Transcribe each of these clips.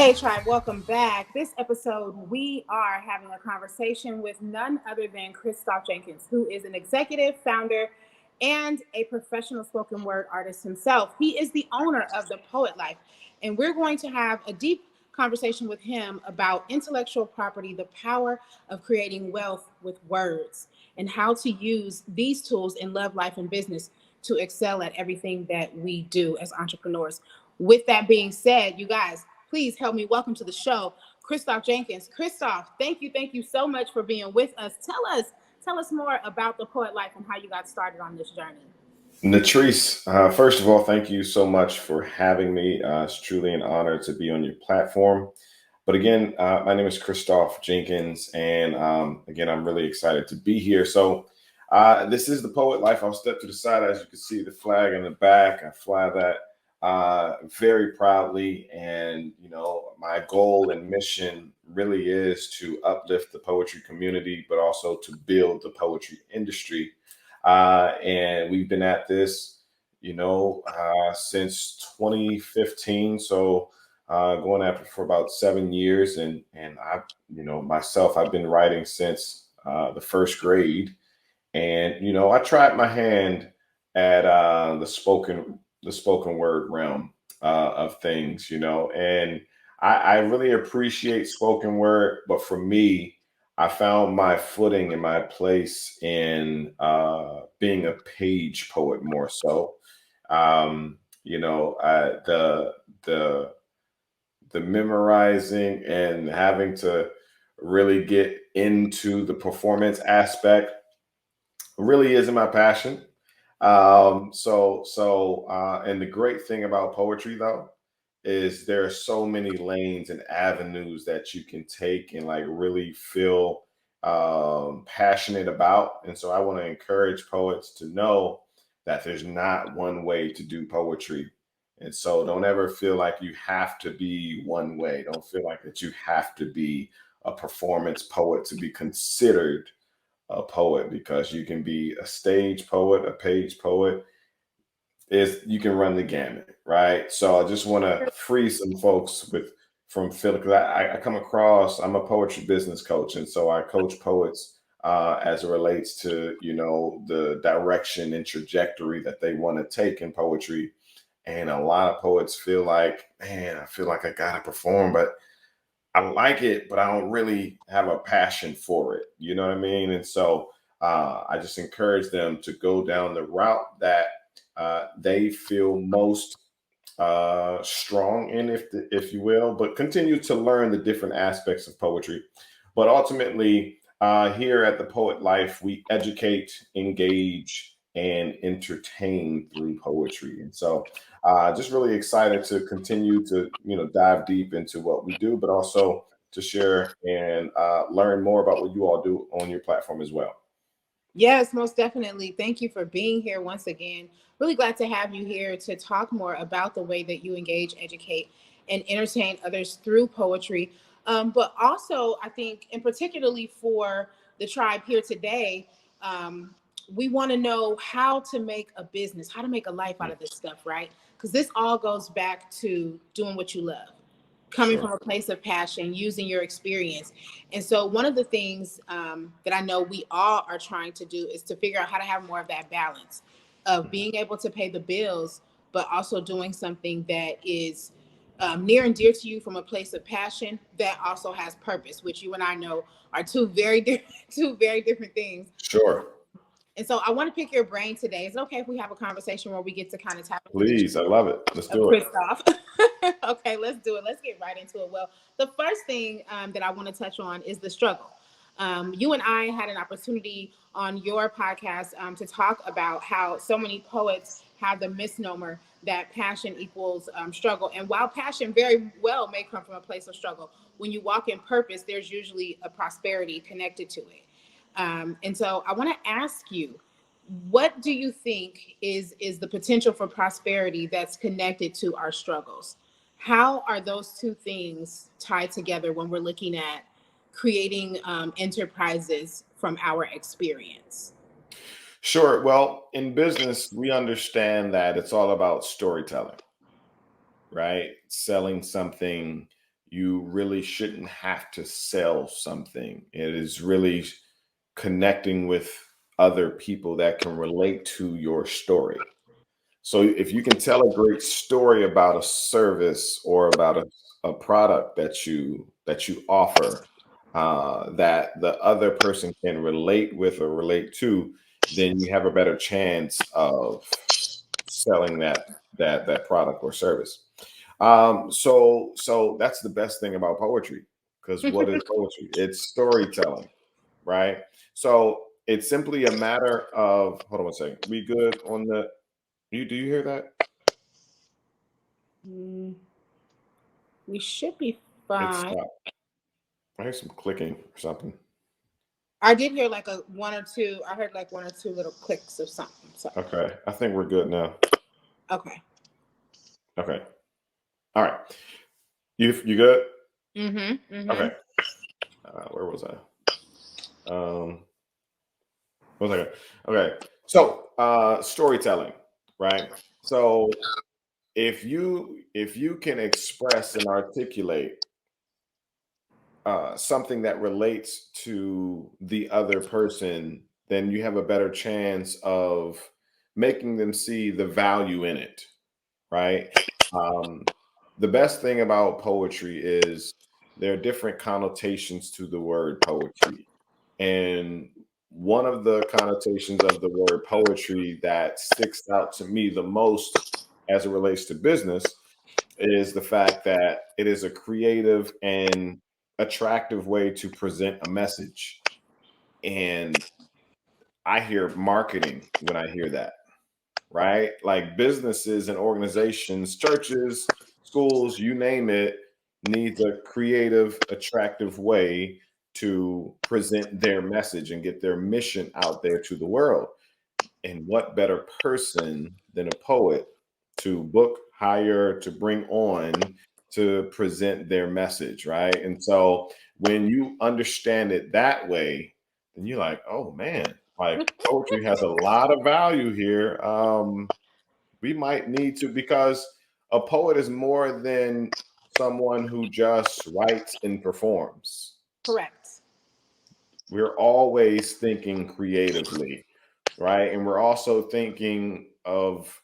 Hey, Tribe, welcome back. This episode, we are having a conversation with none other than Christoph Jenkins, who is an executive, founder, and a professional spoken word artist himself. He is the owner of The Poet Life, and we're going to have a deep conversation with him about intellectual property, the power of creating wealth with words, and how to use these tools in love, life, and business to excel at everything that we do as entrepreneurs. With that being said, you guys, please help me welcome to the show, Christoph Jenkins. Christoph, thank you so much for being with us. Tell us more about The Poet Life and how you got started on this journey. Natrice, first of all, thank you so much for having me. It's truly an honor to be on your platform. But again, my name is Christoph Jenkins, and again, I'm really excited to be here. So this is The Poet Life. I'll step to the side. As you can see, the flag in the back. I fly that very proudly. And, you know, my goal and mission really is to uplift the poetry community, but also to build the poetry industry. And we've been at this, since 2015. So going at it for about 7 years. And I, myself, I've been writing since the first grade. And, I tried my hand at the spoken word realm of things, and I really appreciate spoken word. But for me, I found my footing and my place in being a page poet more so. The the memorizing and having to really get into the performance aspect really isn't my passion. And the great thing about poetry though is there are so many lanes and avenues that you can take and like really feel passionate about. And so I want to encourage poets to know that there's not one way to do poetry. And so don't ever feel like you have to be one way. Don't feel like that you have to be a performance poet to be considered a poet, because you can be a stage poet, a page poet. Is you can run the gamut, right? So I just want to free some folks with from feeling, because I come across, I'm a poetry business coach, and so I coach poets as it relates to the direction and trajectory that they want to take in poetry. And a lot of poets feel like, man, I feel like I gotta perform, but I like it, but I don't really have a passion for it. You know what I mean? And so I just encourage them to go down the route that they feel most strong in, if you will, but continue to learn the different aspects of poetry. But ultimately, here at the Poet Life, we educate, engage, and entertain through poetry. And so, just really excited to continue to dive deep into what we do, but also to share and learn more about what you all do on your platform as well. Yes, most definitely. Thank you for being here once again. Really glad to have you here to talk more about the way that you engage, educate, and entertain others through poetry. But also, I think, and particularly for the tribe here today, um, we want to know how to make a business, how to make a life out of this stuff, right? Because this all goes back to doing what you love, coming from Sure. a place of passion, using your experience. And so, one of the things that I know we all are trying to do is to figure out how to have more of that balance of being able to pay the bills, but also doing something that is near and dear to you from a place of passion that also has purpose, which you and I know are two very different, two very different things. Sure. And so, I want to pick your brain today. Is it okay if we have a conversation where we get to kind of tap into the Please. I love it. Let's of do it. Christoph? Okay, let's do it. Let's get right into it. Well, the first thing that I want to touch on is the struggle. You and I had an opportunity on your podcast to talk about how so many poets have the misnomer that passion equals struggle. And while passion very well may come from a place of struggle, when you walk in purpose, there's usually a prosperity connected to it. And so I want to ask you, what do you think is the potential for prosperity that's connected to our struggles? How are those two things tied together when we're looking at creating enterprises from our experience? Sure. Well, in business, we understand that it's all about storytelling, right? Selling something, you really shouldn't have to sell something. It is really connecting with other people that can relate to your story. So if you can tell a great story about a service or about a product that you offer, that the other person can relate with or relate to, then you have a better chance of selling that product or service. So that's the best thing about poetry, because what is poetry? It's storytelling, right? So it's simply a matter of, hold on one second. We good on the, you do you hear that? Mm, we should be It fine. stopped. I hear some clicking or something. I did hear like a one or two. I heard like one or two little clicks or something. So Okay, I think we're good now. okay. Okay, all right. You good? Mm-hmm. Mm-hmm. Okay. Where was I? Um, what was I? Okay. So storytelling, right? So if you can express and articulate something that relates to the other person, then you have a better chance of making them see the value in it, right? Um, the best thing about poetry is there are different connotations to the word poetry. And one of the connotations of the word poetry that sticks out to me the most as it relates to business is the fact that it is a creative and attractive way to present a message. And I hear marketing when I hear that, right? Like businesses and organizations, churches, schools, you name it, needs a creative, attractive way to present their message and get their mission out there to the world. And what better person than a poet to book, hire, to bring on to present their message, right? And so when you understand it that way, then you're like, oh man, like poetry has a lot of value here. We might need to, because a poet is more than someone who just writes and performs. Correct. We're always thinking creatively, right? And we're also thinking of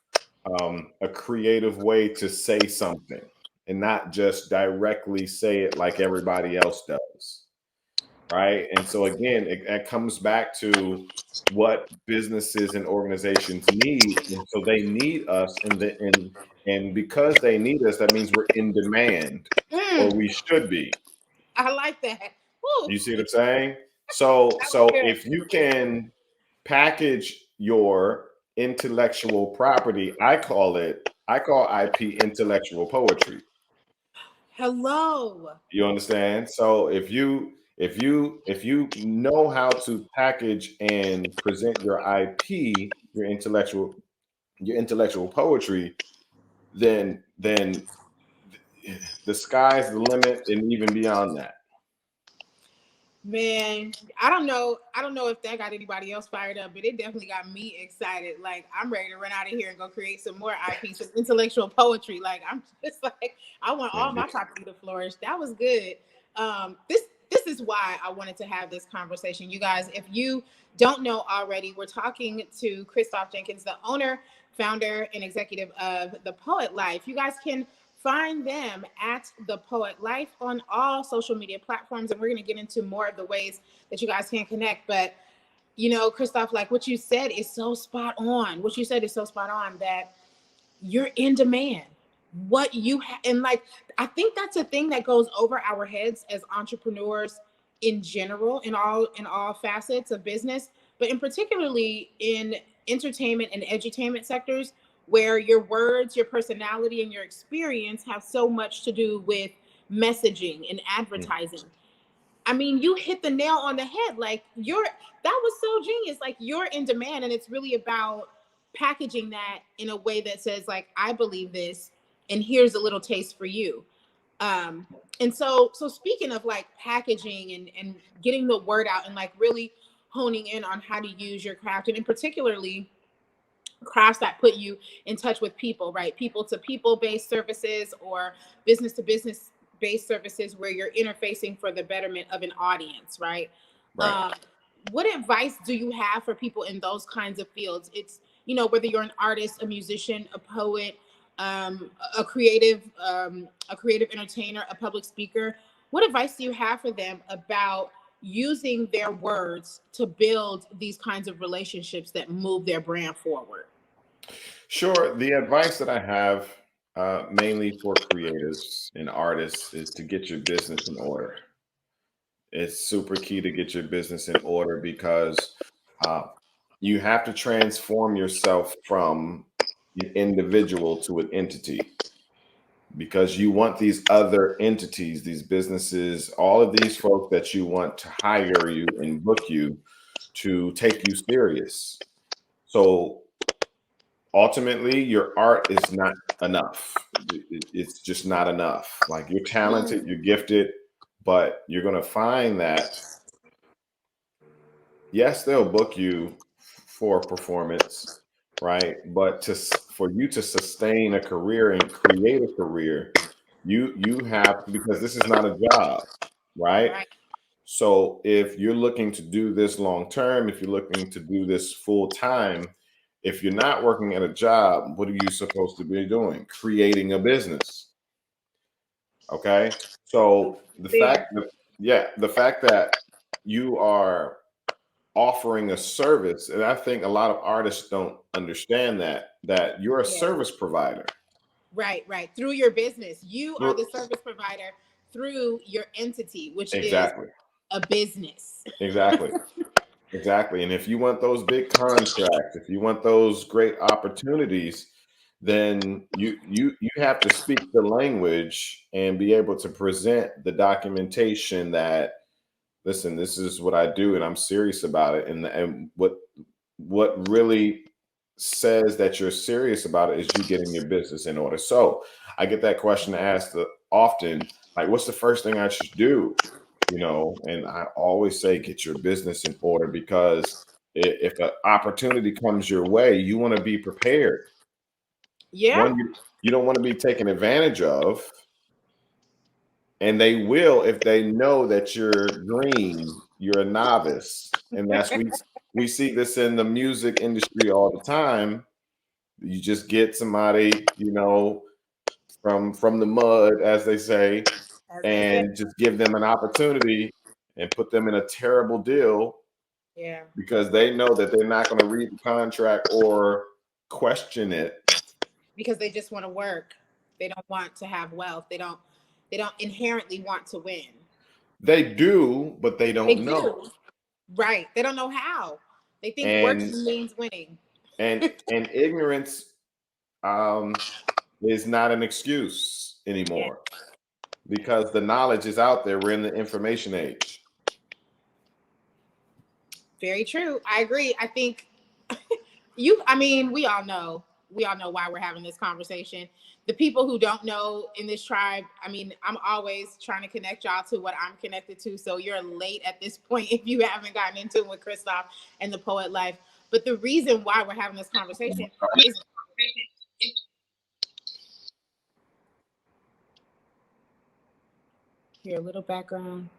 a creative way to say something and not just directly say it like everybody else does, right? And so again, it comes back to what businesses and organizations need, and so they need us, and because they need us, that means we're in demand, or Mm, we should be. I like that. Woo, You see what I'm saying? So that was so good. if you can package your intellectual property, I call IP intellectual poetry. Hello. You understand? So if you know how to package and present your IP, your intellectual poetry, then the sky's the limit and even beyond that. Man, I don't know if that got anybody else fired up, but it definitely got me excited. Like I'm ready to run out of here and go create some more IP, some intellectual poetry. Like I'm just like I want Yeah, all my property to flourish. That was good. This is why I wanted to have this conversation. You guys, if you don't know already, we're talking to Christoph Jenkins, the owner, founder, and executive of The Poet Life. You guys can find them at The Poet Life on all social media platforms. And we're going to get into more of the ways that you guys can connect. But, Christoph, like what you said is so spot on. What you said is so spot on that you're in demand. What you have, and like, I think that's a thing that goes over our heads as entrepreneurs in general, in all facets of business, but in particularly in entertainment and edutainment sectors, where your words, your personality, and your experience have so much to do with messaging and mm, advertising. I mean, you hit the nail on the head. Like that was so genius. Like you're in demand, and it's really about packaging that in a way that says, like, I believe this, and here's a little taste for you. Um, and so speaking of like packaging and getting the word out and like really honing in on how to use your craft, and in particularly crafts that put you in touch with people, right? People to people based services or business to business based services where you're interfacing for the betterment of an audience, right? Right. Um, what advice do you have for people in those kinds of fields? It's, whether you're an artist, a musician, a poet, a creative entertainer, a public speaker. What advice do you have for them about using their words to build these kinds of relationships that move their brand forward? Sure. The advice that I have, mainly for creatives and artists, is to get your business in order. It's super key to get your business in order because uh, you have to transform yourself from an individual to an entity, because you want these other entities, these businesses, all of these folks that you want to hire you and book you to take you serious. So ultimately, your art is not enough. It's just not enough. Like, you're talented, you're gifted, but you're going to find that, yes, they'll book you for performance, right? But for you to sustain a career and create a career, you have, because this is not a job, right? Right. So if you're looking to do this long term, if you're looking to do this full time, if you're not working at a job, what are you supposed to be doing? Creating a business. Okay. So Fair. the fact that you are offering a service, and I think a lot of artists don't understand that you're a Yeah. service provider. Right, right. Through your business. You are the Through- service provider through your entity, which is Exactly. a business. Exactly. Exactly. And if you want those big contracts, if you want those great opportunities, then you have to speak the language and be able to present the documentation that, listen, this is what I do and I'm serious about it. And what really says that you're serious about it is you getting your business in order. So I get that question asked often, like, what's the first thing I should do? And I always say, get your business in order, because if an opportunity comes your way, you want to be prepared. Yeah. One, you don't want to be taken advantage of, and they will if they know that you're green, you're a novice. And we see this in the music industry all the time. You just get somebody, from the mud, as they say, As they say. and just give them an opportunity and put them in a terrible deal, Yeah. because they know that they're not going to read the contract or question it. Because they just want to work. They don't want to have wealth. They don't inherently want to win. They do, but they They don't know. do. Right. They don't know how. They think And working means winning. and ignorance, is not an excuse Yeah. anymore, because the knowledge is out there. We're in the information age. Very true. I agree. I think we all know why we're having this conversation. The people who don't know in this tribe, I'm always trying to connect y'all to what I'm connected to. So you're late at this point if you haven't gotten into it with Christoph and the Poet Life. But the reason why we're having this conversation is here, a little background.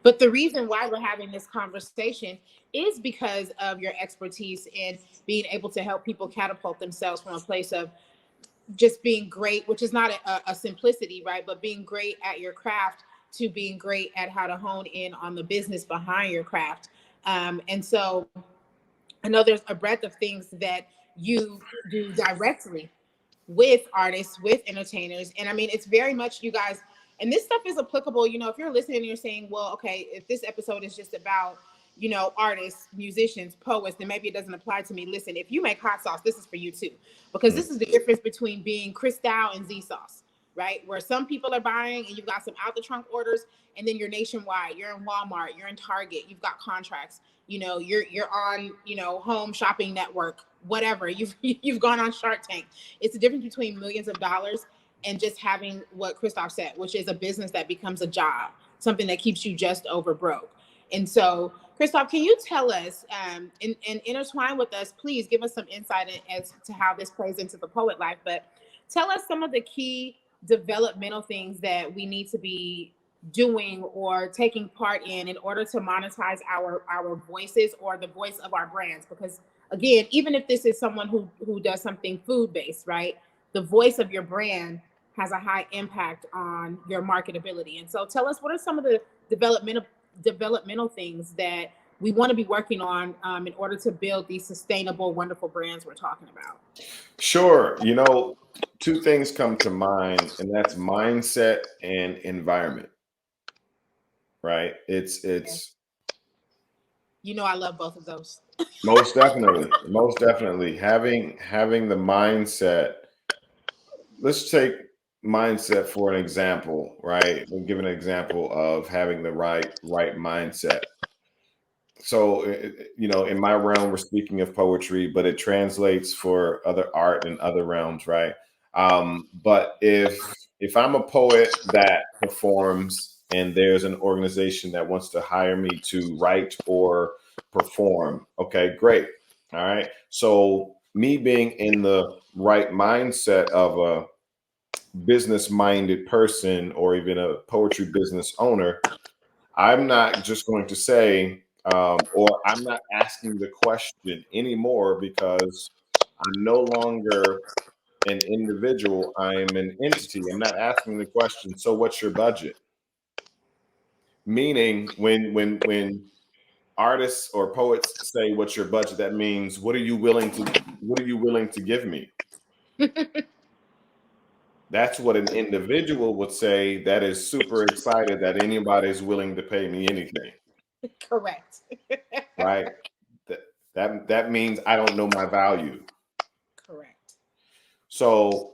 But the reason why we're having this conversation is because of your expertise in being able to help people catapult themselves from a place of just being great, which is not a simplicity, right? But being great at your craft to being great at how to hone in on the business behind your craft. And so I know there's a breadth of things that you do directly with artists, with entertainers. And it's very much you guys, and this stuff is applicable, if you're listening and you're saying, well, okay, if this episode is just about, artists, musicians, poets, then maybe it doesn't apply to me. Listen, if you make hot sauce, this is for you too. Because Mm. this is the difference between being Cristal and Z sauce, right? Where some people are buying and you've got some out the trunk orders, and then you're nationwide, you're in Walmart, you're in Target, you've got contracts, you're on, Home Shopping Network, whatever. You've gone on Shark Tank. It's the difference between millions of dollars and just having what Christoph said, which is a business that becomes a job, something that keeps you just over broke. And so, Christoph, can you tell us and intertwine with us, please give us some insight as to how this plays into the poet life, but tell us some of the key developmental things that we need to be doing or taking part in order to monetize our voices or the voice of our brands? Because again, even if this is someone who does something food based, right, the voice of your brand has a high impact on your marketability. And so tell us, what are some of the developmental things that we want to be working on in order to build these sustainable, wonderful brands we're talking about? Sure. Two things come to mind, and that's mindset and environment, right? It's I love both of those. most definitely having the mindset. Let's take mindset for an example, right? We'll give an example of having the right mindset. So, in my realm, we're speaking of poetry, but it translates for other art and other realms, right? But if I'm a poet that performs and there's an organization that wants to hire me to write or perform, okay, great. All right. So me being in the right mindset of a business-minded person or even a poetry business owner, I'm not just going to say, or I'm not asking the question anymore because I'm no longer an individual. I'm an entity. I'm not asking the question, so what's your budget? Meaning when artists or poets say what's your budget, that means what are you willing to give me? That's what an individual would say that is super excited that anybody's willing to pay me anything. Correct. Right? That means I don't know my value. Correct. So,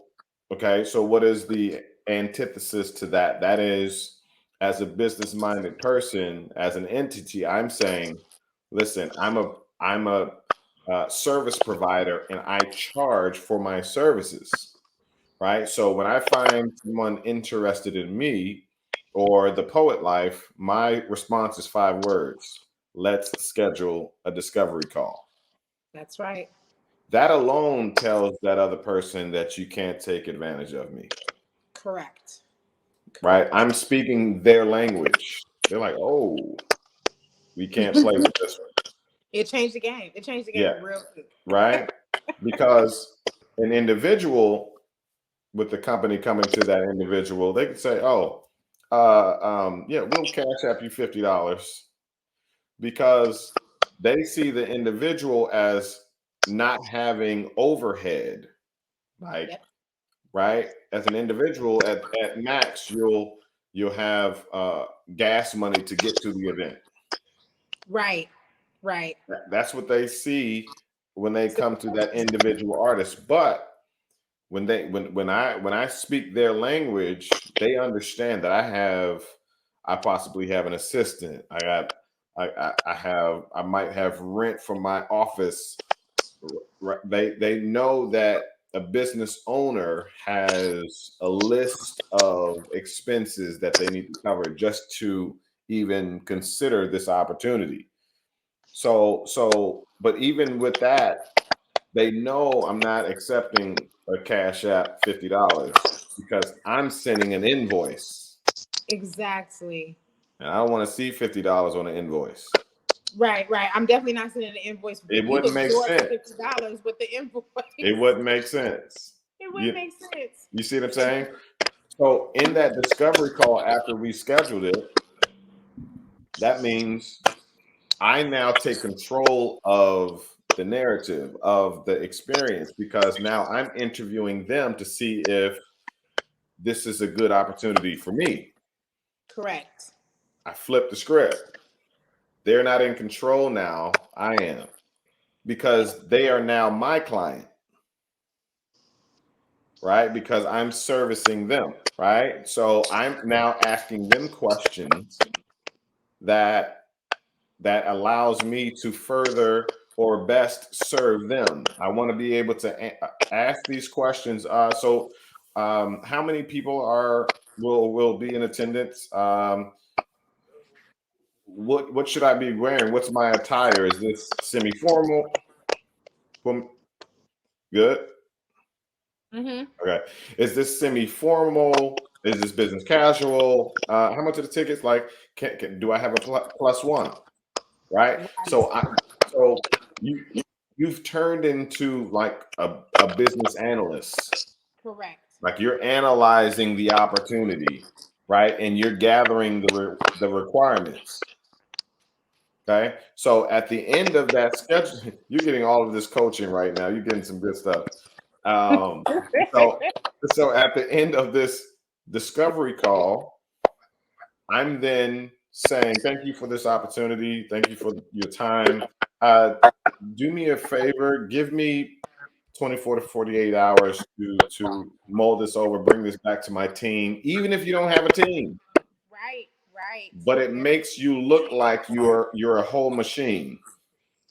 okay, so what is the antithesis to that? That is, as a business-minded person, as an entity, I'm saying, listen, I'm a service provider and I charge for my services. Right? So when I find someone interested in me or the poet life, my response is 5 words. Let's schedule a discovery call. That's right. That alone tells that other person that you can't take advantage of me. Correct. Right? Correct. I'm speaking their language. They're like, oh, we can't play with this one. It changed the game. It changed the Yeah. game real quick. Right? Because an individual with the company coming to that individual, they could say, oh, yeah, we'll cash app you $50 because they see the individual as not having overhead. Like, Yep. right? As an individual, at max, you'll have gas money to get to the event. Right. Right. That's what they see when they come to that individual artist. But when I speak their language, they understand that I possibly have an assistant. I might have rent from my office. They know that a business owner has a list of expenses that they need to cover just to even consider this opportunity. But even with that, they know I'm not accepting a Cash App $50 because I'm sending an invoice. Exactly. And I don't want to see $50 on an invoice. Right. Right. I'm definitely not sending an invoice. It You wouldn't make absorb the sense. $50 with the invoice. It wouldn't make sense. It wouldn't You, make sense. you see what I'm saying? So in that discovery call after we scheduled it, that means I now take control of the narrative of the experience because now I'm interviewing them to see if this is a good opportunity for me. Correct. I flip the script. They're not in control now. I am because they are now my client, right? Because I'm servicing them, right? So I'm now asking them questions that allows me to further or best serve them. I want to be able to ask these questions. How many people will be in attendance? What should I be wearing? What's my attire? Is this semi-formal? Good. Mm-hmm. Okay. Is this semi-formal? Is this business casual? How much are the tickets? Like, do I have a plus one? Right. Right. So you you've turned into like a business analyst. Correct. Like you're analyzing the opportunity, right? And you're gathering the requirements. Okay. So at the end of that schedule, you're getting all of this coaching right now. You're getting some good stuff. Um, so so at the end of this discovery call, I'm then saying, thank you for this opportunity. Thank you for your time. Uh, do me a favor, give me 24 to 48 hours to mold this over, bring this back to my team, even if you don't have a team. Right. Right. But it makes you look like you're a whole machine,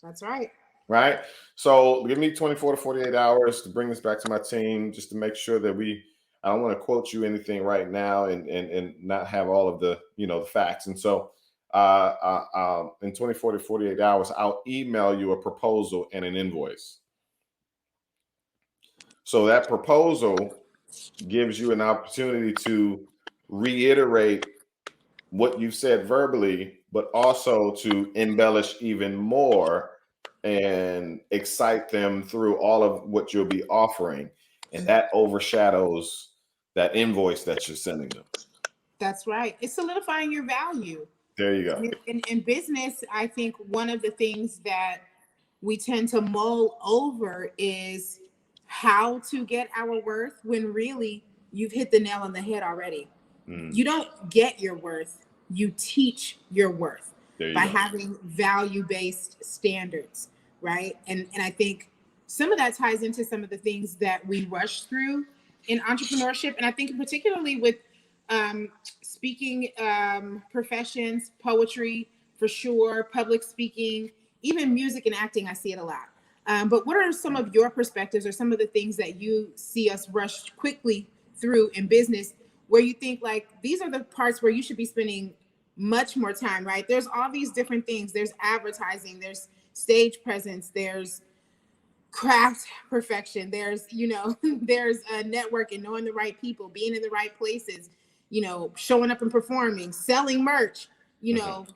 That's right. right? So give me 24 to 48 hours to bring this back to my team, just to make sure that I don't want to quote you anything right now and not have all of the, the facts. And so in 24 to 48 hours, I'll email you a proposal and an invoice. So that proposal gives you an opportunity to reiterate what you've said verbally, but also to embellish even more and excite them through all of what you'll be offering. And that overshadows that invoice that you're sending them. That's right. It's solidifying your value. There you go. In business, I think one of the things that we tend to mull over is how to get our worth when really you've hit the nail on the head already. Mm, You don't get your worth, you teach your worth there by you go. having value-based standards, right? And I think some of that ties into some of the things that we rush through in entrepreneurship, and I think particularly with um, speaking professions, poetry for sure, public speaking, even music and acting. I see it a lot. But what are some of your perspectives or some of the things that you see us rush quickly through in business where you think like these are the parts where you should be spending much more time, right? There's all these different things. There's advertising, there's stage presence, there's craft perfection, there's there's a network and knowing the right people, being in the right places, showing up and performing, selling merch, you Mhm. know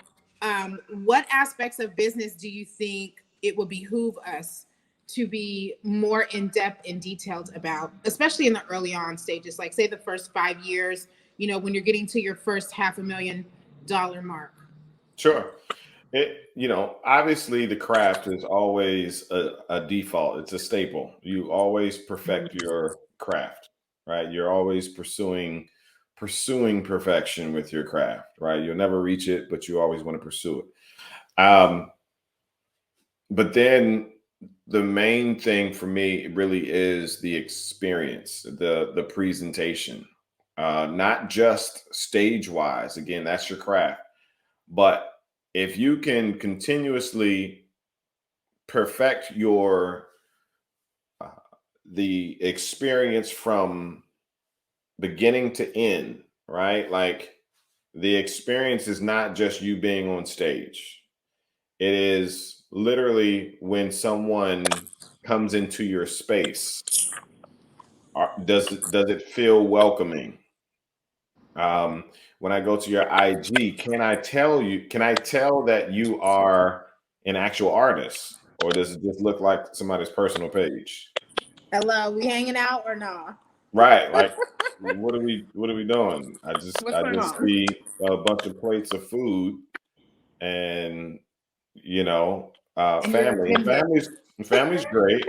what aspects of business do you think it would behoove us to be more in depth and detailed about, especially in the early on stages, like say the first 5 years, when you're getting to your first $500,000 mark? Sure. Obviously the craft is always a default. It's a staple. You always perfect your craft, right? You're always pursuing perfection with your craft, right? You'll never reach it, but you always want to pursue it. But then the main thing for me really is the experience, the presentation, not just stage wise. Again, that's your craft, but if you can continuously perfect uh, the experience from beginning to end, right? Like the experience is not just you being on stage. It is literally when someone comes into your space. Does it feel welcoming? When I go to your IG, can I tell that you are an actual artist, or does it just look like somebody's personal page? Hello, we hanging out or not? Right. Like, what are we doing? I just What's I going just on? see a bunch of plates of food and And you're a family. And pinhead, family's great,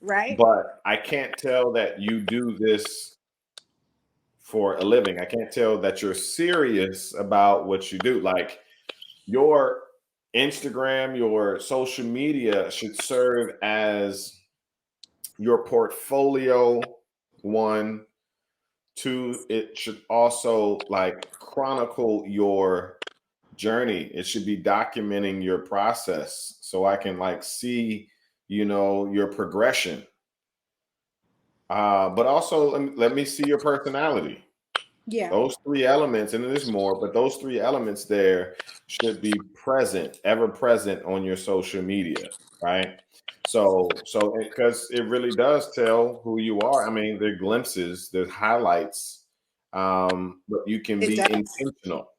right? but I can't tell that you do this for a living. I can't tell that you're serious about what you do. Like your Instagram, your social media should serve as your portfolio, one. Two, it should also like chronicle your journey. It should be documenting your process so I can like see, your progression. But also let me see your personality. Yeah. Those three elements, and there's more, but those three elements there should be present, ever present on your social media, right? So because it really does tell who you are. I mean, there are glimpses, there's highlights, but you can It be does. intentional.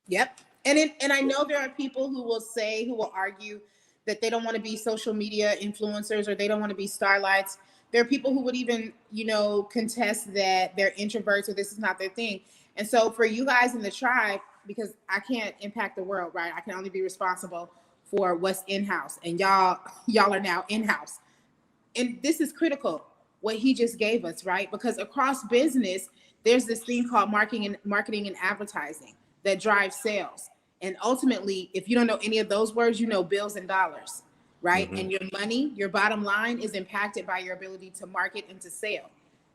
Yep. And I know there are people who will argue that they don't want to be social media influencers or they don't want to be starlights. There are people who would even, contest that they're introverts or this is not their thing. And so for you guys in the tribe, because I can't impact the world, right? I can only be responsible for what's in house. And y'all are now in house. And this is critical what he just gave us, right? Because across business there's this thing called marketing and advertising that drives sales. And ultimately, if you don't know any of those words, you know bills and dollars, right? Hmm. And your money, your bottom line is impacted by your ability to market and to sell.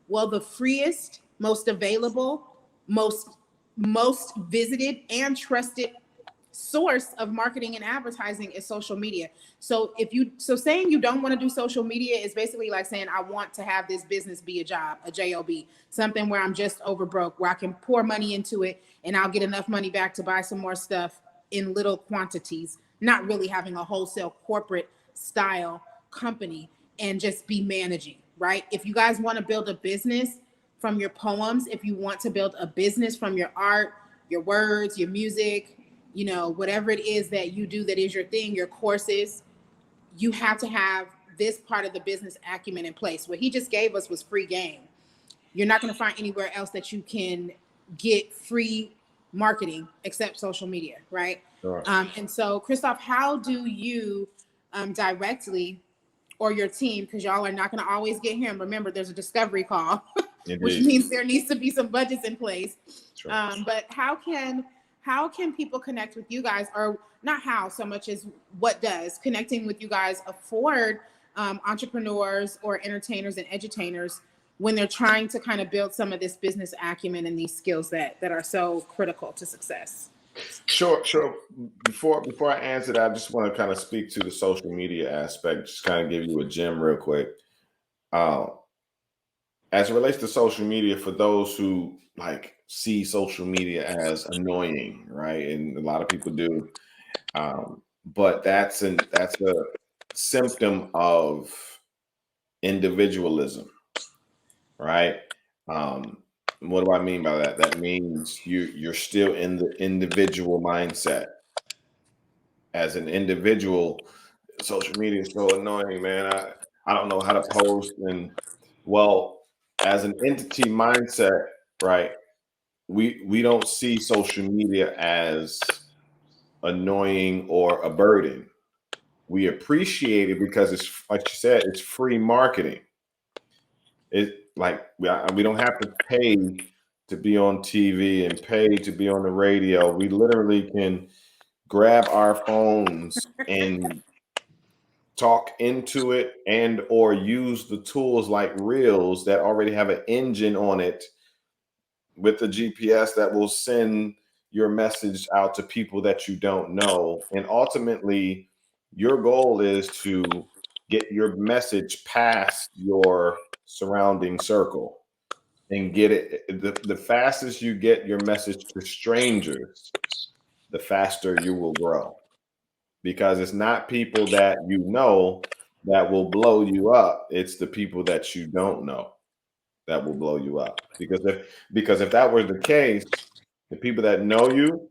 Well, the freest, most available, most visited and trusted source of marketing and advertising is social media. So saying you don't want to do social media is basically like saying I want to have this business be a job, a job, something where I'm just over broke, where I can pour money into it and I'll get enough money back to buy some more stuff in little quantities, not really having a wholesale corporate style company and just be managing, right? If you guys want to build a business from your poems, if you want to build a business from your art, your words, your music, whatever it is that you do that is your thing, your courses, you have to have this part of the business acumen in place. What he just gave us was free game. You're not going to find anywhere else that you can get free marketing except social media, right? Sure. And so, Christoph, how do you directly, or your team, because y'all are not going to always get him. Remember, there's a discovery call, which Indeed. means there needs to be some budgets in place. Sure. But how can people connect with you guys, or not how so much as what does connecting with you guys afford entrepreneurs or entertainers and educators when they're trying to kind of build some of this business acumen and these skills that are so critical to success? Sure, sure. Before I answer that, I just want to kind of speak to the social media aspect, just kind of give you a gem real quick. Uh, as it relates to social media, for those who like see social media as annoying, right? And a lot of people do. But that's a symptom of individualism, right? Um, what do I mean by that? That means you're still in the individual mindset. As an individual, social media is so annoying, man. I don't know how to post. And well, as an entity mindset, right? We don't see social media as annoying or a burden. We appreciate it because it's like you said, it's free marketing. It like we don't have to pay to be on TV and pay to be on the radio. We literally can grab our phones and talk into it and or use the tools like Reels that already have an engine on it with the GPS that will send your message out to people that you don't know. And ultimately, your goal is to get your message past your surrounding circle and get it. The fastest you get your message to strangers, the faster you will grow, because it's not people that you know that will blow you up. It's the people that you don't know that will blow you up. Because if that were the case, the people that know you,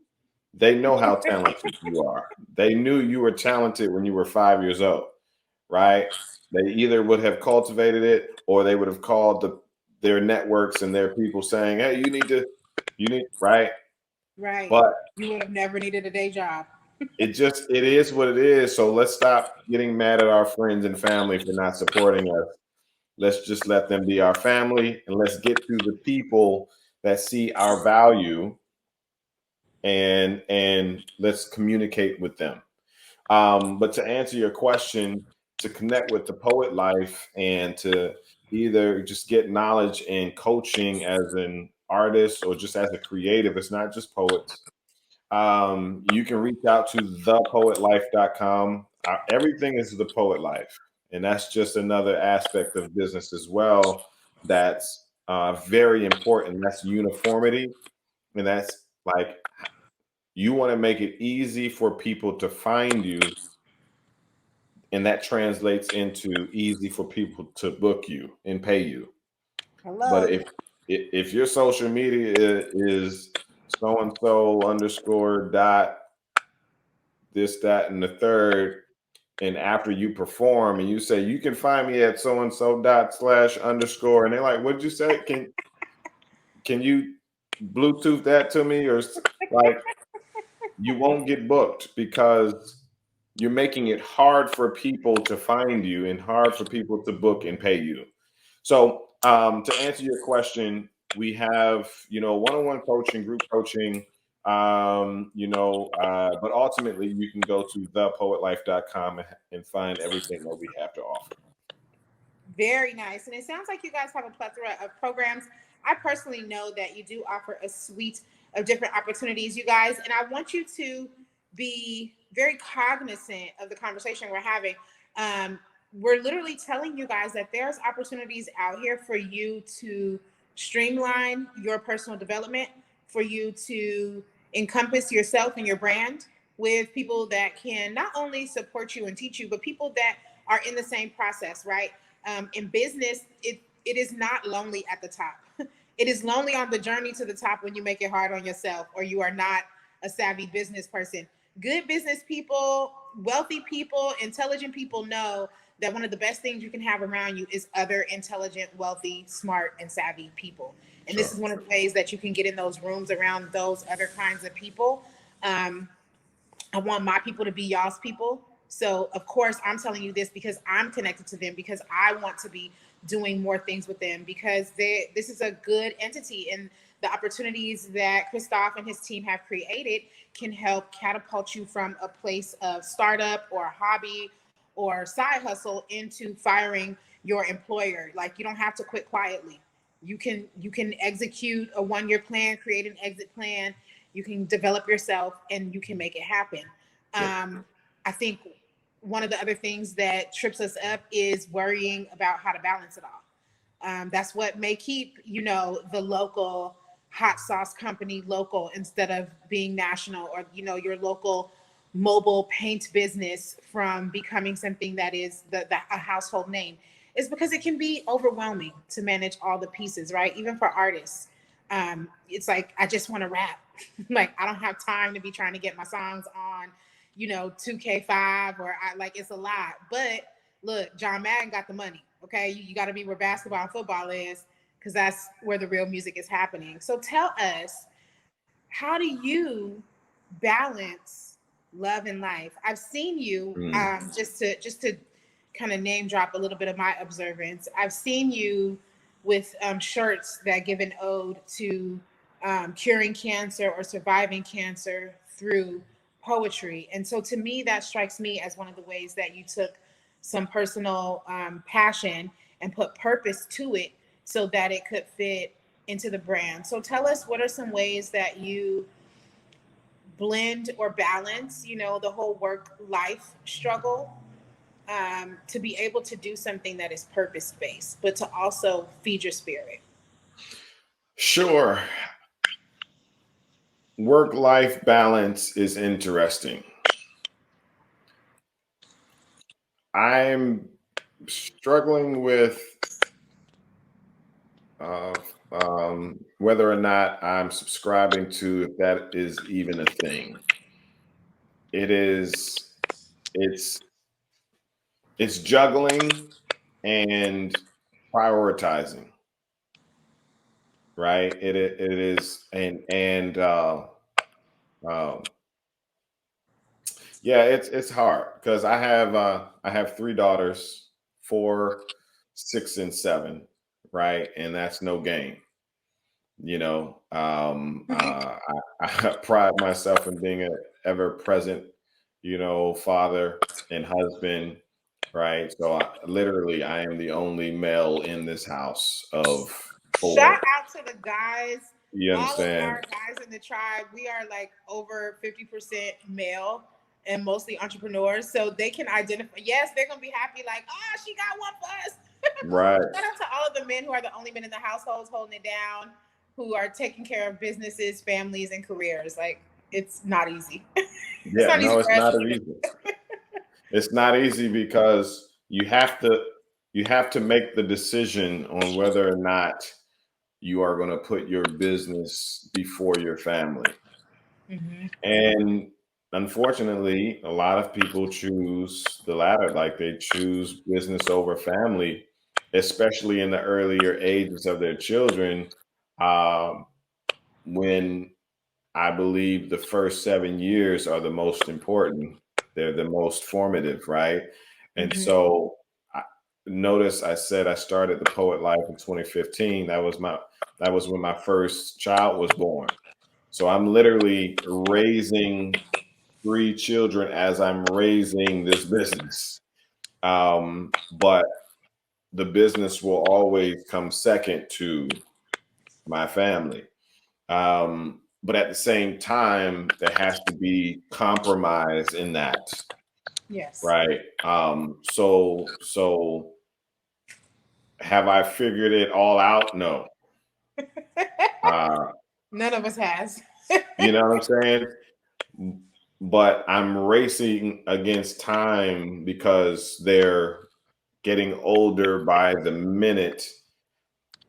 they know how talented you are. They knew you were talented when you were 5 years old, right? They either would have cultivated it or they would have called their networks and their people saying, "Hey, you need," right? Right. But You would have never needed a day job. it is what it is. So let's stop getting mad at our friends and family for not supporting us. Let's just let them be our family and let's get to the people that see our value and let's communicate with them. But to answer your question, to connect with the poet life and to either just get knowledge and coaching as an artist or just as a creative, it's not just poets. You can reach out to thepoetlife.com. Everything is the poet life. And that's just another aspect of business as well. That's very important. That's uniformity. And that's like, you want to make it easy for people to find you. And that translates into easy for people to book you and pay you. But Hello. if your social media is so and so underscore dot this, that, and the third, and after you perform and you say you can find me at so and so dot slash underscore, and they're like, "What'd you say? Can you Bluetooth that to me?" Or like, you won't get booked because you're making it hard for people to find you and hard for people to book and pay you. So, to answer your question, we have, one-on-one coaching, group coaching, but ultimately you can go to thepoetlife.com and find everything that we have to offer. Very nice. And it sounds like you guys have a plethora of programs. I personally know that you do offer a suite of different opportunities, you guys. And I want you to be very cognizant of the conversation we're having. We're literally telling you guys that there's opportunities out here for you to streamline your personal development, for you to encompass yourself and your brand with people that can not only support you and teach you, but people that are in the same process, right? In business, it is not lonely at the top. It is lonely on the journey to the top when you make it hard on yourself or you are not a savvy business person. Good business people, wealthy people, intelligent people know that one of the best things you can have around you is other intelligent, wealthy, smart, and savvy people. And this Sure. is one of the ways that you can get in those rooms around those other kinds of people. Um, I want my people to be y'all's people. So of course I'm telling you this because I'm connected to them, because I want to be doing more things with them, because this is a good entity, and the opportunities that Christoph and his team have created can help catapult you from a place of startup or a hobby or side hustle into firing your employer. Like, you don't have to quit quietly. You can execute a 1-year plan, create an exit plan, you can develop yourself, and you can make it happen. Yeah. I think one of the other things that trips us up is worrying about how to balance it all. That's what may keep, the local hot sauce company local instead of being national, or, your local mobile paint business from becoming something that is a household name, is because it can be overwhelming to manage all the pieces, right? Even for artists. It's like, I just want to rap. Like, I don't have time to be trying to get my songs on, 2K5, or it's a lot. But look, John Madden got the money. Okay, you got to be where basketball and football is, because that's where the real music is happening. So tell us, how do you balance love and life? I've seen you, Mm. just to kind of name drop a little bit of my observance. I've seen you with shirts that give an ode to curing cancer or surviving cancer through poetry. And so to me, that strikes me as one of the ways that you took some personal passion and put purpose to it so that it could fit into the brand. So tell us, what are some ways that you blend or balance, the whole work life struggle, to be able to do something that is purpose based, but to also feed your spirit? Sure. Work-life balance is interesting. I'm struggling with uh, whether or not I'm subscribing to if that is even a thing. It is. It's it's juggling and prioritizing, right? It is, and um, yeah, it's hard because I have 3 daughters, 4, 6, and 7, right? And that's no game. I pride myself in being a ever present, father and husband, right? So literally, I am the only male in this house of Shout 4. out to the guys, You all of understand? our guys in the tribe. We are like over 50% male and mostly entrepreneurs. So they can identify. Yes, they're going to be happy, like, oh, she got one for us. Right. Shout out to all of the men who are the only men in the households holding it down, who are taking care of businesses, families, and careers. Like, it's not easy. It's Yeah, not easy no, for it's us not either. easy. It's not easy because you have to make the decision on whether or not you are going to put your business before your family. Hmm. And unfortunately, a lot of people choose the latter, like they choose business over family, especially in the earlier ages of their children. Um, when I believe the first 7 years are the most important. They're the most formative, right? And Hmm. so I, notice I said I started the Poet Life in 2015. That was when my first child was born. So I'm literally raising three children as I'm raising this business. But the business will always come second to my family. But at the same time, there has to be compromise in that, Yes. right? So have I figured it all out? No. Uh, None of us has. you know what I'm saying? But I'm racing against time because they're getting older by the minute,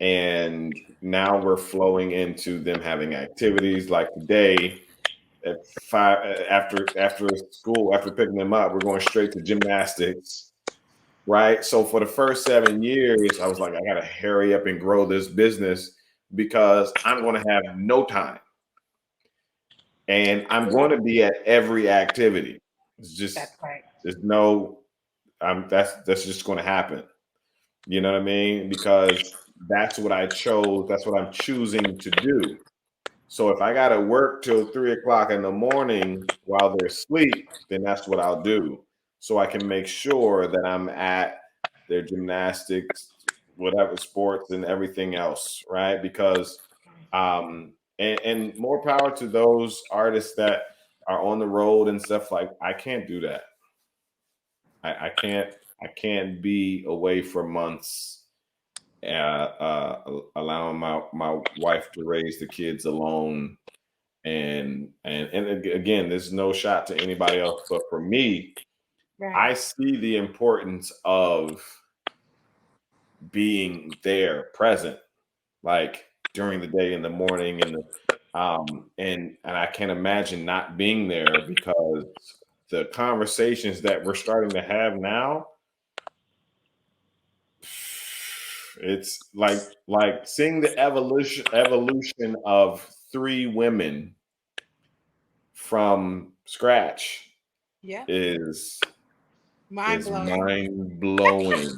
and now we're flowing into them having activities like today at five after school, after picking them up, we're going straight to gymnastics, right? So for the first 7 years, I was like, I gotta hurry up and grow this business because I'm going to have no time, and I'm going to be at every activity. It's just That's right. there's no, that's just going to happen. You know what I mean? Because that's what I chose. That's what I'm choosing to do. So if I got to work till 3 o'clock in the morning while they're asleep, then that's what I'll do. So I can make sure that I'm at their gymnastics, whatever sports and everything else, right? Because, and more power to those artists that are on the road and stuff. Like I can't do that. I can't be away for months, allowing my wife to raise the kids alone. And again, there's no shot to anybody else, but for me, Right. I see the importance of being there, present, like during the day, in the morning, and I can't imagine not being there because the conversations that we're starting to have now, it's like seeing the evolution of three women from scratch Yeah. is Mind is blowing. mind blowing.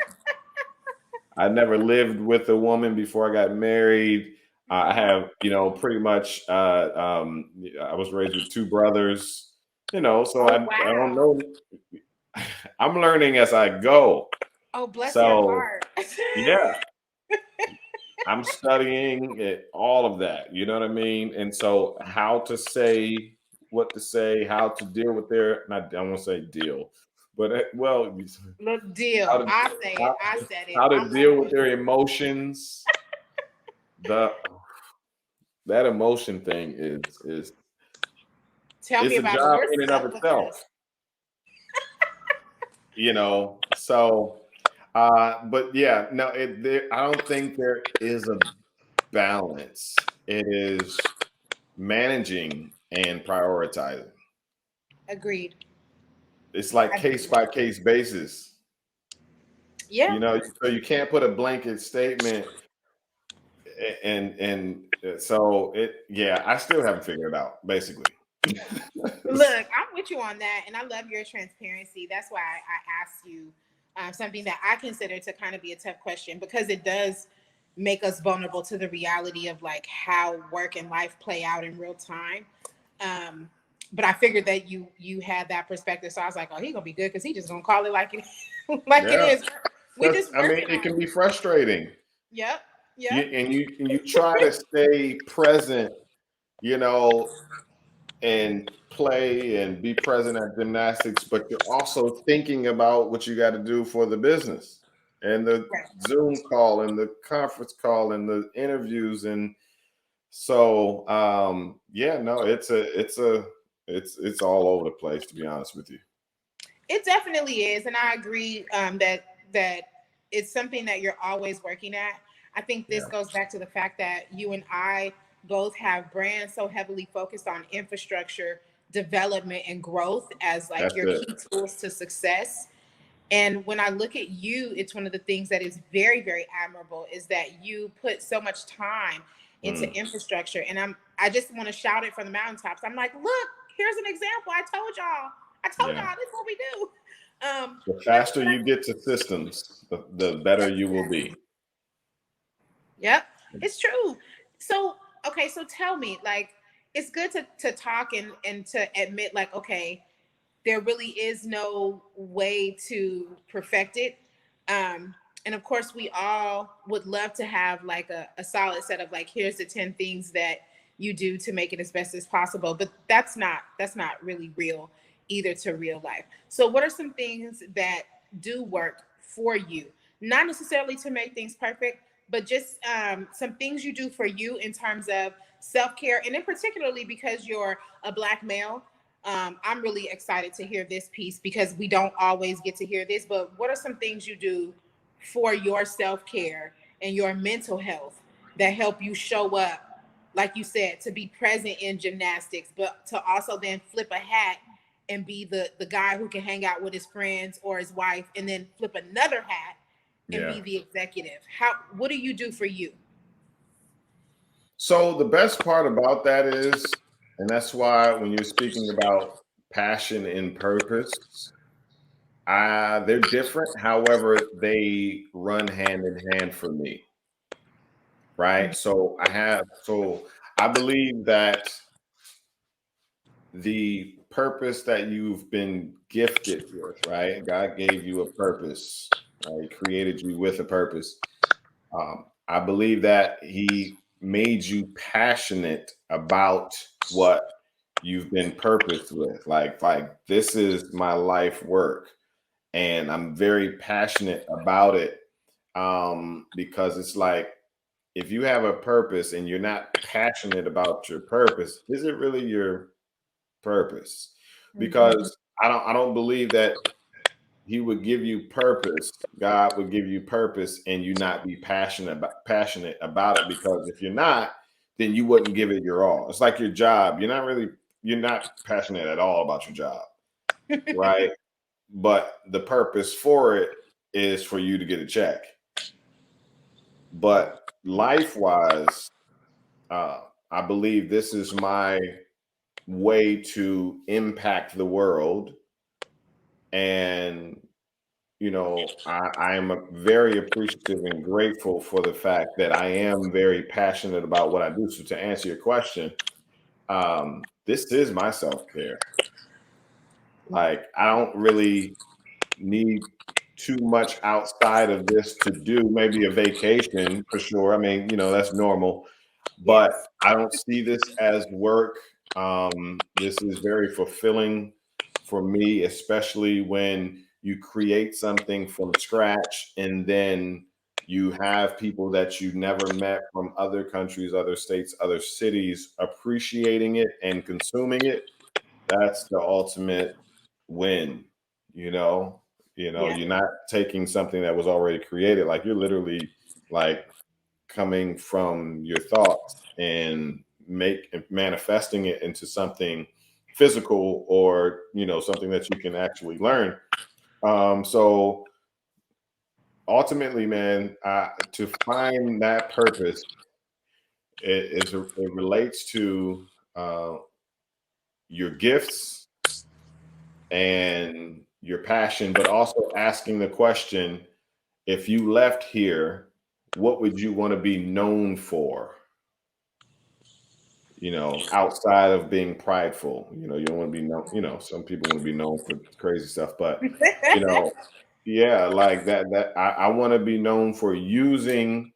I never lived with a woman before I got married. I have, pretty much. I was raised with two brothers, so I Oh don't wow. know. I'm learning as I go. Oh bless your So heart. yeah, I'm studying it, all of that. You know what I mean? And so, how to say what to say, how to deal with their, not, I won't say deal, but well, Look, how deal. to I say it. how, I said it. how to I'm deal on with their emotions. The That emotion thing is Tell me it's a about job in and of yourself itself, first. So, but yeah, no, I don't think there is a balance. It is managing and prioritizing. Agreed. It's like case Agreed. by case basis. Yeah. So you can't put a blanket statement, and so yeah, I still haven't figured it out, basically. Look, I'm with you on that, and I love your transparency. That's why I asked you something that I consider to kind of be a tough question because it does make us vulnerable to the reality of like how work and life play out in real time. Um, but I figured that you had that perspective, so I was like, oh, he gonna be good because he just gonna call it like it like it Yeah, is. We because just I mean, working it on can it. be frustrating. Yep. You, Yep. and you try to stay present, you know, and play and be present at gymnastics, but you're also thinking about what you got to do for the business. and the Right. Zoom call and the conference call and the interviews. And so yeah, no, it's all over the place, to be honest with you. It definitely is, and I agree that it's something that you're always working at. I think this Yeah, goes back to the fact that you and I both have brands so heavily focused on infrastructure development and growth as like that's your it. key tools to success. And when I look at you, it's one of the things that is very, very admirable is that you put so much time into Mm. infrastructure. And I just want to shout it from the mountaintops. I'm like, look, here's an example. I told Yeah. y'all this is what we do. The But, faster but I, you get to systems, the better you will be. yep, it's true. So, okay, so tell me, like, it's good to talk and to admit, like, okay, there really is no way to perfect it. And of course, we all would love to have like a solid set of like, here's the 10 things that you do to make it as best as possible. But that's not really real either to real life. So what are some things that do work for you? Not necessarily to make things perfect, but just some things you do for you in terms of self-care, and in particularly because you're a Black male. I'm really excited to hear this piece because we don't always get to hear this. But what are some things you do for your self care and your mental health that help you show up, like you said, to be present in gymnastics, but to also then flip a hat and be the guy who can hang out with his friends or his wife, and then flip another hat and Yeah. be the executive? How? What do you do for you? So the best part about that is, and that's why when you're speaking about passion and purpose, they're different. However, they run hand in hand for me, right? So I believe that the purpose that you've been gifted with, right? God gave you a purpose, right? He created you with a purpose. I believe that He made you passionate about what you've been purposed with. Like this is my life work, and I'm very passionate about it. Because it's like if you have a purpose and you're not passionate about your purpose, is it really your purpose? Mhm. Because I don't believe that He would give you purpose. God would give you purpose and you not be passionate about it, because if you're not, then you wouldn't give it your all. It's like your job. You're not passionate at all about your job, right? But the purpose for it is for you to get a check. But life wise, I believe this is my way to impact the world. And I am very appreciative and grateful for the fact that I am very passionate about what I do. So to answer your question, this is my self-care. Like I don't really need too much outside of this to do. Maybe a vacation for sure. I mean, that's normal, but Yes. I don't see this as work. This is very fulfilling for me, especially when you create something from scratch and then you have people that you never met from other countries, other states, other cities appreciating it and consuming it. That's the ultimate win, you know. Yeah. You're not taking something that was already created. Like you're literally like coming from your thoughts and manifesting it into something physical, or something that you can actually learn. So ultimately, man, to find that purpose, it relates to uh, your gifts and your passion, but also asking the question: if you left here, what would you want to be known for? Outside of being prideful. You don't want to be known, some people want to be known for crazy stuff, but you know, yeah, like that I want to be known for using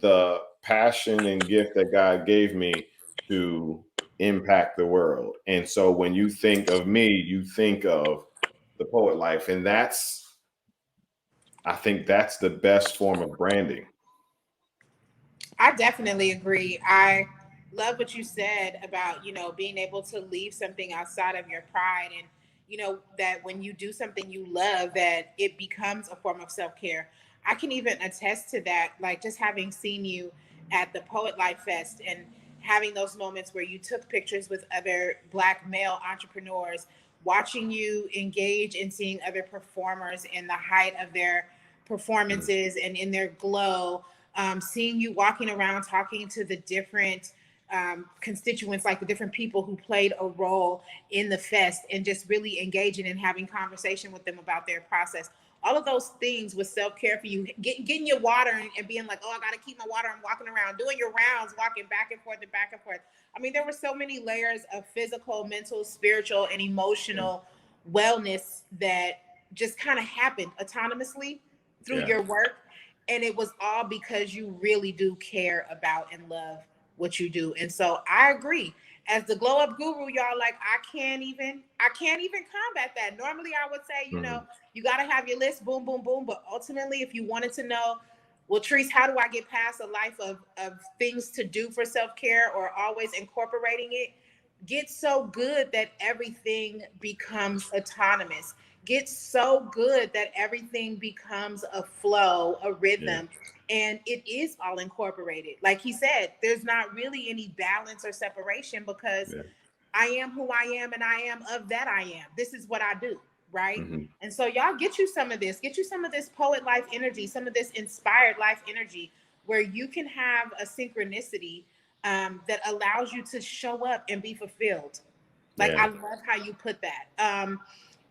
the passion and gift that God gave me to impact the world. And so when you think of me, you think of the poet life. And I think that's the best form of branding. I definitely agree. I love what you said about, being able to leave something outside of your pride, and, that when you do something you love, that it becomes a form of self-care. I can even attest to that, like just having seen you at the Poet Life Fest and having those moments where you took pictures with other Black male entrepreneurs, watching you engage and seeing other performers in the height of their Mm. performances and in their glow, seeing you walking around talking to the different constituents, like the different people who played a role in the fest, and just really engaging and having conversation with them about their process. All of those things with self-care for you, getting your water and being like, oh, I got to keep my water. I'm walking around, doing your rounds, walking back and forth and back and forth. I mean, there were so many layers of physical, mental, spiritual, and Yeah. emotional wellness that just kind of happened autonomously through Yeah. your work. And it was all because you really do care about and love what you do. And so I agree. As the glow up guru, y'all, like I can't even combat that. Normally I would say, Mhm. you gotta have your list, boom, boom, boom. But ultimately, if you wanted to know, well, Treese, how do I get past a life of things to do for self-care, or always incorporating it? Get so good that everything becomes autonomous. Get so good that everything becomes a flow, a Yeah. rhythm, and it is all incorporated. Like he said, there's not really any balance or separation, because Yeah. I am who I am and I am of that I am. This is what I do, right? Hmm. And so y'all get you some of this. Get you some of this poet life energy, some of this inspired life energy, where you can have a synchronicity that allows you to show up and be fulfilled. Like I Yeah. love how you put that.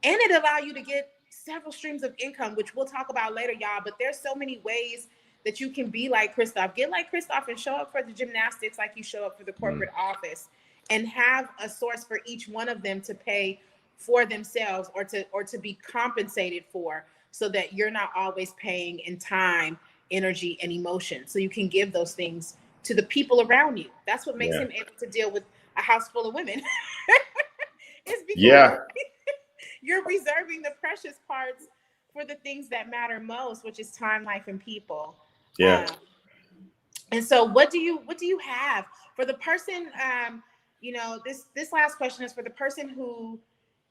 And it allow you to get several streams of income, which we'll talk about later, y'all. But there's so many ways that you can be like Christoph. Get like Christoph and show up for the gymnastics like you show up for the Mm. corporate office, and have a source for each one of them to pay for themselves, or to be compensated for, so that you're not always paying in time, energy, and emotion. So you can give those things to the people around you. That's what makes Yeah. him able to deal with a house full of women. It's because Yeah. you're reserving the precious parts for the things that matter most, which is time, life, and people. Yeah. Um, and so, what do you have for the person? This last question is for the person who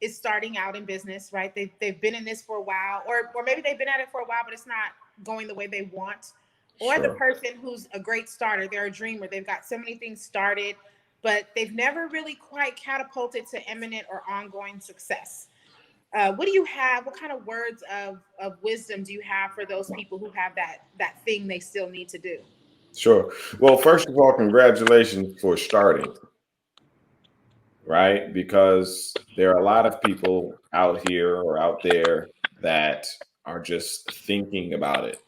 is starting out in business, right? They've been in this for a while, or maybe they've been at it for a while, but it's not going the way they want. Or the Sure. person who's a great starter, they're a dreamer, they've got so many things started, but they've never really quite catapulted to eminent or ongoing success. What do you have? What kind of words of wisdom do you have for those people who have that thing they still need to do? Sure. Well, first of all, congratulations for starting, right? Because there are a lot of people out here or out there that are just thinking about it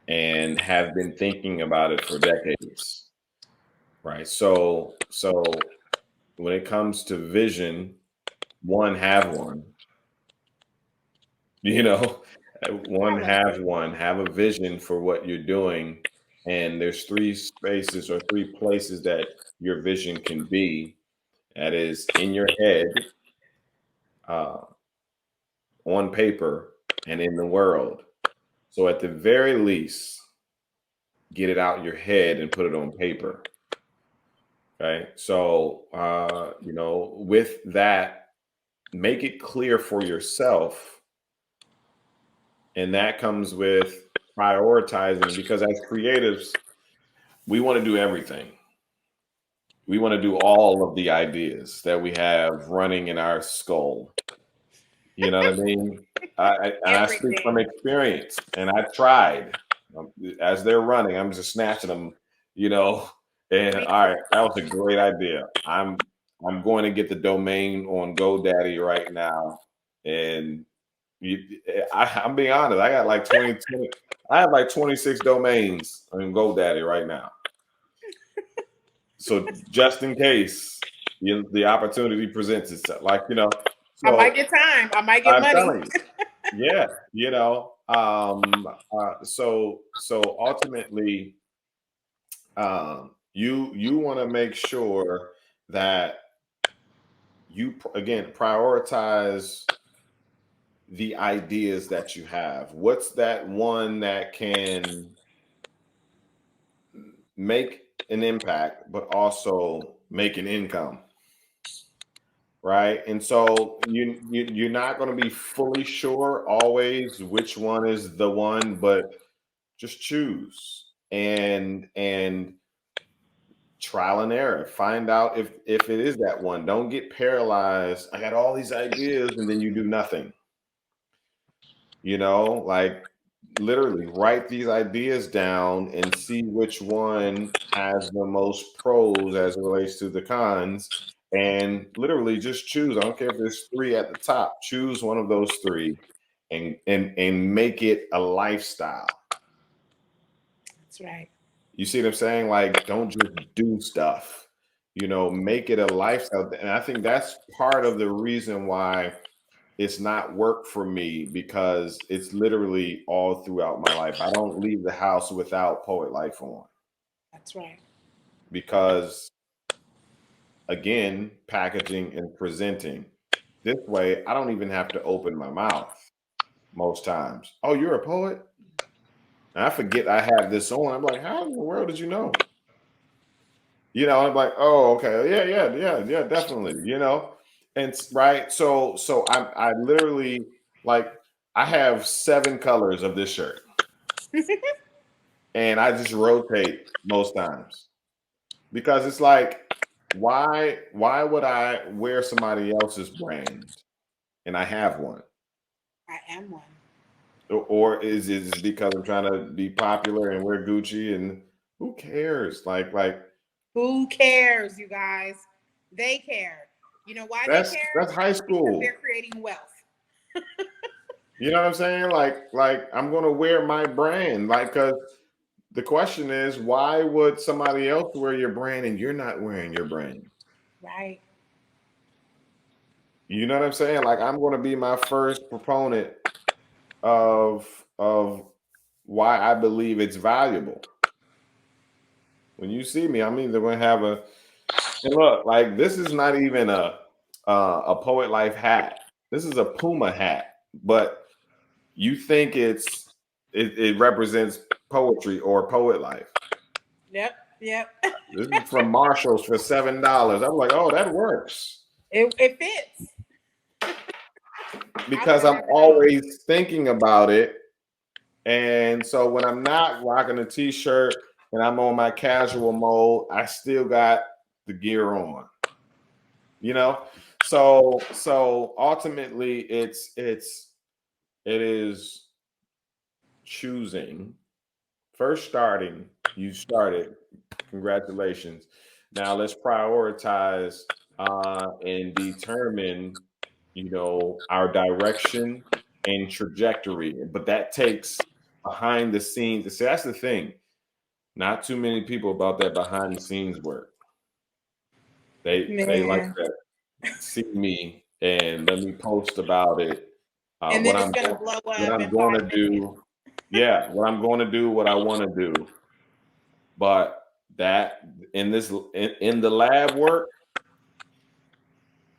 and have been thinking about it for decades, right? So when it comes to vision, one have one, you know, I one love have it. one, have a vision for what you're doing. And there's three spaces or three places that your vision can be. That is in your head, uh, on paper, and in the world. So at the very least, get it out your head and put it on paper. Okay. So, with that, make it clear for yourself. And that comes with prioritizing, because as creatives, we want to do everything. We want to do all of the ideas that we have running in our skull. You know what I mean? And I speak from Everything. experience, and I tried. As they're running, I'm just snatching them, you know. And Me all too. right, that was a great idea. I'm going to get the domain on GoDaddy right now, and you, I'm being honest. I got like 20. I have like 26 domains on GoDaddy right now. So just in case the opportunity presents itself, like I might so get time. I might get I'm money. telling you. Yeah, so ultimately, you want to make sure that you again prioritize the ideas that you have? What's that one that can make an impact, but also make an income? Right. And so you're not going to be fully sure always which one is the one, but just choose and trial and error. Find out if it is that one. Don't get paralyzed. I got all these ideas and then you do nothing. Like literally write these ideas down and see which one has the most pros as it relates to the cons, and literally just choose. I don't care if there's three at the top. Choose one of those three and make it a lifestyle. That's right. You see what I'm saying? Like, don't just do stuff, make it a lifestyle. And I think that's part of the reason why it's not work for me, because it's literally all throughout my life. I don't leave the house without Poet Life on, That's right. because again, packaging and presenting. This way, I don't even have to open my mouth most times. Oh, you're a poet? And I forget I have this on. I'm like, how in the world did you know? I'm like, oh, okay, yeah, yeah, yeah, yeah, definitely, and right. So I literally, like, I have 7 colors of this shirt, and I just rotate most times, because it's like, why would I wear somebody else's brand and I have one? I am one. Or is it because I'm trying to be popular and wear Gucci, and who cares? Like Who cares, you guys? They care. You know why they care? that's high Because they're school. creating wealth. You know what I'm saying? Like I'm gonna wear my brand. Like, cause the question is, why would somebody else wear your brand and you're not wearing your brand? Right. You know what I'm saying? Like, I'm gonna be my first proponent of why I believe it's valuable. When you see me, I'm either gonna have and look, like, this is not even a Poet Life hat. This is a Puma hat, but you think it represents poetry or Poet Life. Yep. Yep. This is from Marshalls for $7. I'm like, oh, that works, It fits. I because would I'm never know. always thinking about it. And so when I'm not rocking a t-shirt and I'm on my casual mode, I still got the gear on. You know? So ultimately it is choosing. First starting, you started. Congratulations. Now let's prioritize and determine, our direction and trajectory. But that takes behind the scenes. See, that's the thing. Not too many people about that behind the scenes work. They like Man. to see me and let me post about it. And then it's gonna blow What up I'm in going to 5 minutes. do. Yeah, what I'm going to do, what I want to do. But that in the lab work,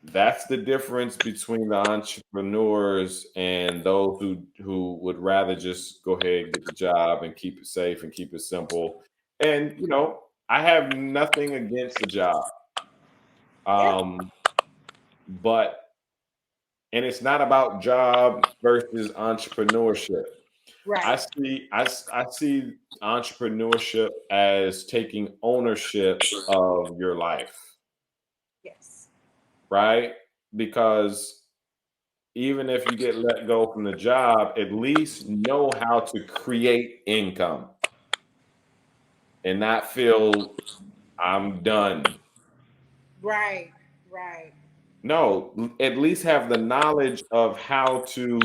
that's the difference between the entrepreneurs and those who would rather just go ahead and get the job and keep it safe and keep it simple. And I have nothing against the job. Yeah. Um, but and it's not about job versus entrepreneurship. I Right. see I see entrepreneurship as taking ownership of your life, Yes. right? Because even if you get let go from the job, at least know how to create income and not feel I'm done. Right. Right. No, at least have the knowledge of how to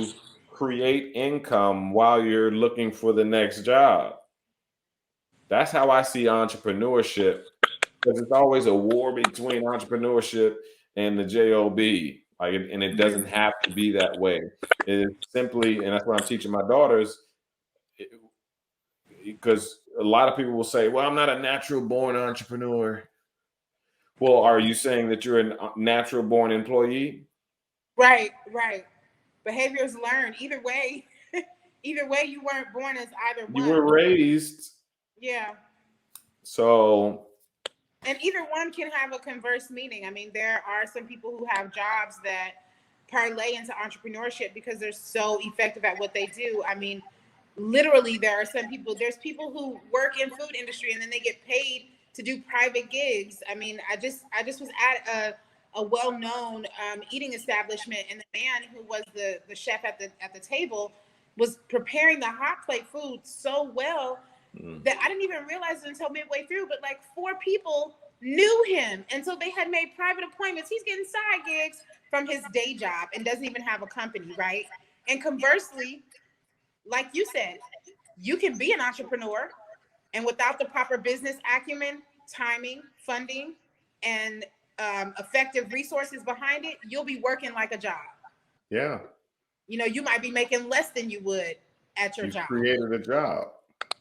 create income while you're looking for the next job. That's how I see entrepreneurship, because it's always a war between entrepreneurship and the job. Like, and it Mhm. doesn't have to be that way. It is simply, and that's what I'm teaching my daughters, because a lot of people will say, well, I'm not a natural born entrepreneur. Well, are you saying that you're a natural born employee? Right. Right. Behaviors learned. Either way, either way, you weren't born as either You one. were raised. Yeah. So And either one can have a converse meaning. I mean, there are some people who have jobs that parlay into entrepreneurship because they're so effective at what they do. I mean, literally, there are some people, there's people who work in food industry and then they get paid to do private gigs. I mean, I just was at a well-known eating establishment, and the man who was the chef at the table was preparing the hot plate food so well that I didn't even realize it until midway through, but like 4 people knew him. And so they had made private appointments. He's getting side gigs from his day job and doesn't even have a company, right? And conversely, like you said, you can be an entrepreneur and without the proper business acumen, timing, funding, and effective resources behind it, you'll be working like a job. yeah, You know, you might be making less than you would at your you job. created a job.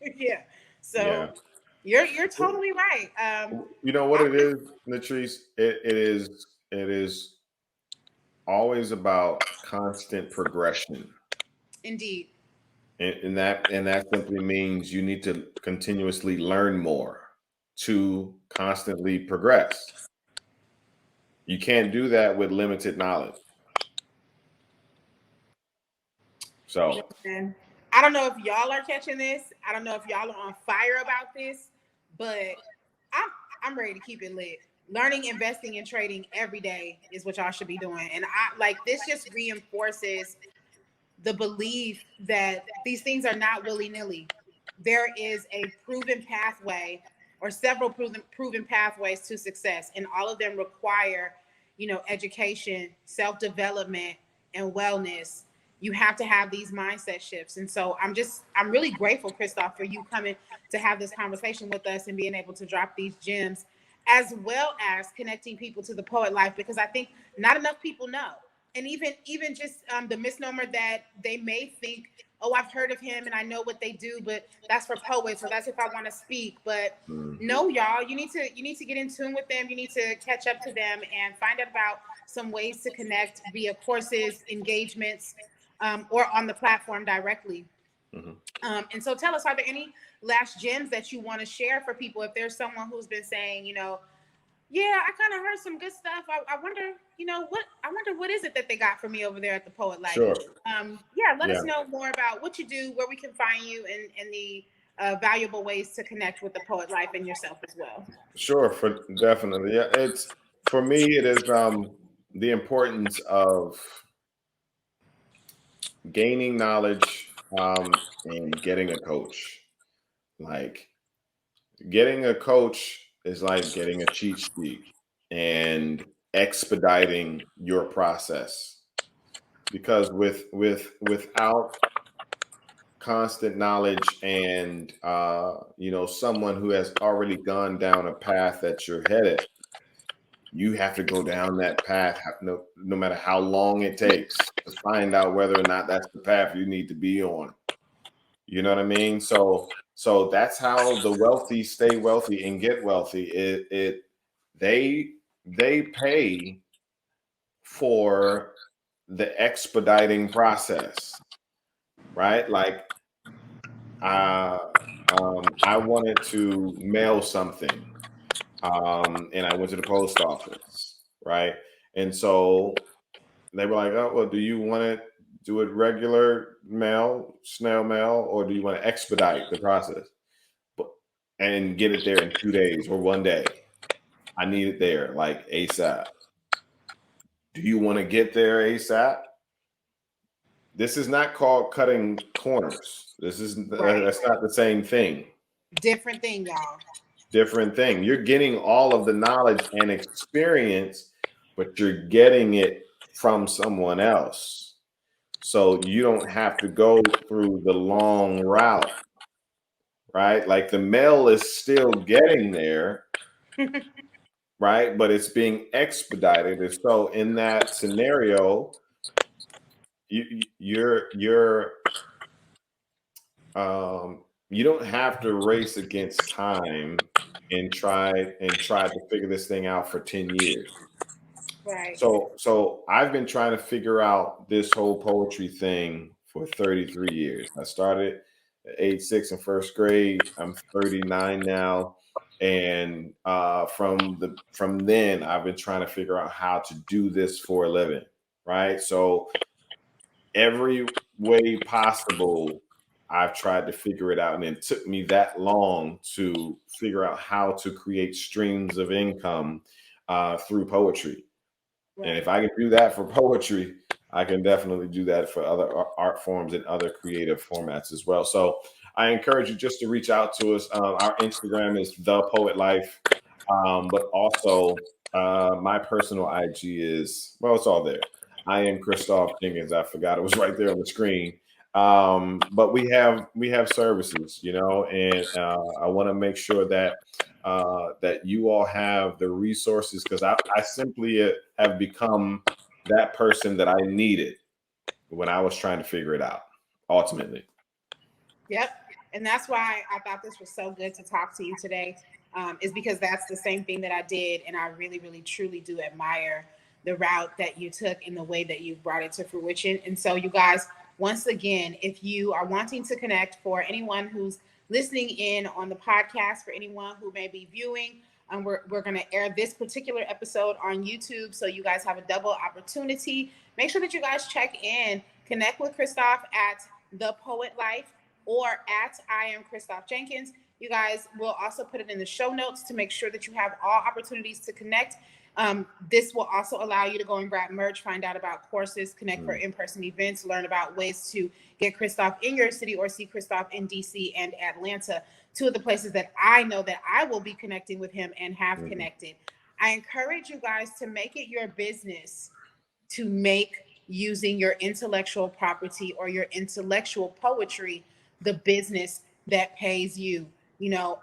Yeah. Yeah. So you're totally right. You know what it is, Latrice? It is always about constant progression. Indeed. And that simply means you need to continuously learn more to constantly progress. You can't do that with limited knowledge. So Listen, I don't know if y'all are catching this. I don't know if y'all are on fire about this, but I'm I'm ready to keep it lit. Learning, investing, and trading every day is what y'all should be doing. And I like this just reinforces the belief that these things are not willy-nilly. There is a proven pathway or several proven pathways to success, and all of them require, education, self-development, and wellness. You have to have these mindset shifts. And so I'm really grateful, Christoph, for you coming to have this conversation with us and being able to drop these gems, as well as connecting people to the poet life, because I think not enough people know. And even just the misnomer that they may think, oh, I've heard of him and I know what they do, but that's for poets, or that's if I want to speak. But no, y'all, you need to get in tune with them. You need to catch up to them and find out about some ways to connect via courses, engagements, or on the platform directly. mhm. And so tell us, are there any last gems that you want to share for people? If there's someone who's been saying, yeah, I kind of heard some good stuff. I wonder, what is it that they got for me over there at the Poet Life? Sure. Yeah, let Yeah. us know more about what you do, where we can find you, and the valuable ways to connect with the Poet Life and yourself as well. Sure, for definitely. Yeah, it's for me it is the importance of gaining knowledge and getting a coach. Like getting a coach is like getting a cheat sheet and expediting your process, because without constant knowledge and someone who has already gone down a path that you're headed, you have to go down that path, no matter how long it takes to find out whether or not that's the path you need to be on. You know what I mean? So that's how the wealthy stay wealthy and get wealthy. They pay for the expediting process, right? Like uh, I wanted to mail something, and I went to the post office, right? And so they were like, "Oh, well, do you want to do it regular mail, snail mail, or do you want to expedite the process and get it there in 2 days or one day? I need it there like ASAP. Do you want to get there ASAP? This is not called cutting corners. Right. That's not the same thing. Different thing, y'all. Different thing. You're getting all of the knowledge and experience, but you're getting it from someone else. So you don't have to go through the long route, right? Like the mail is still getting there, right? But it's being expedited. And so in that scenario, you're you don't have to race against time and try to figure this thing out for 10 years. Right. So I've been trying to figure out this whole poetry thing for 33 years. I started at age 6 in first grade. I'm 39 now. And from then I've been trying to figure out how to do this for a living. Right. So every way possible, I've tried to figure it out. And it took me that long to figure out how to create streams of income through poetry. And if Right. I can do that for poetry, I can definitely do that for other art forms and other creative formats as well. So I encourage you just to reach out to us. Our Instagram is the Poet Life, but also my personal IG is, well, it's all there. I am Christoph Jenkins. I forgot it was right there on the screen. But we have services, and I want to make sure that you all have the resources, because I simply have become that person that I needed when I was trying to figure it out, ultimately. Yep. And that's why I thought this was so good to talk to you today, is because that's the same thing that I did. And I really, really, truly do admire the route that you took and the way that you brought it to fruition. And so, you guys, once again, if you are wanting to connect, for anyone who's listening in on the podcast, for anyone who may be viewing, we're going to air this particular episode on YouTube. So you guys have a double opportunity. Make sure that you guys check in, connect with Christoph at The Poet Life or at I am Christoph Jenkins. You guys will also put it in the show notes to make sure that you have all opportunities to connect. This will also allow you to go and grab merch, find out about courses, connect for in-person events, learn about ways to get Christoph in your city or see Christoph in DC and Atlanta, two of the places that I know that I will be connecting with him and have connected. I encourage you guys to make it your business to make using your intellectual property or your intellectual poetry the business that pays you.